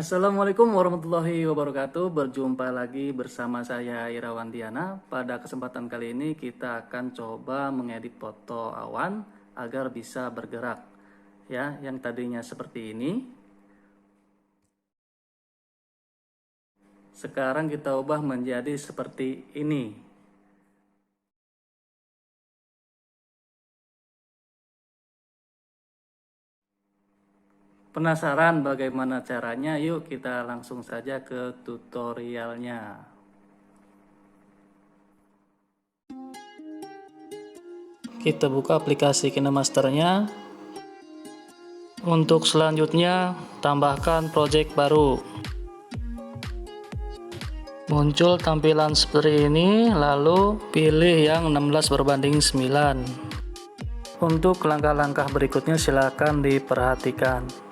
Assalamualaikum warahmatullahi wabarakatuh. Berjumpa lagi bersama saya Irawan Diana. Pada kesempatan kali ini kita akan coba mengedit foto awan agar bisa bergerak. Ya, yang tadinya seperti ini. Sekarang kita ubah menjadi seperti ini. Penasaran bagaimana caranya? Yuk kita langsung saja ke tutorialnya. Kita buka aplikasi Kinemasternya. Untuk selanjutnya, tambahkan project baru. Muncul tampilan seperti ini, lalu pilih yang 16:9. Untuk langkah-langkah berikutnya silakan diperhatikan.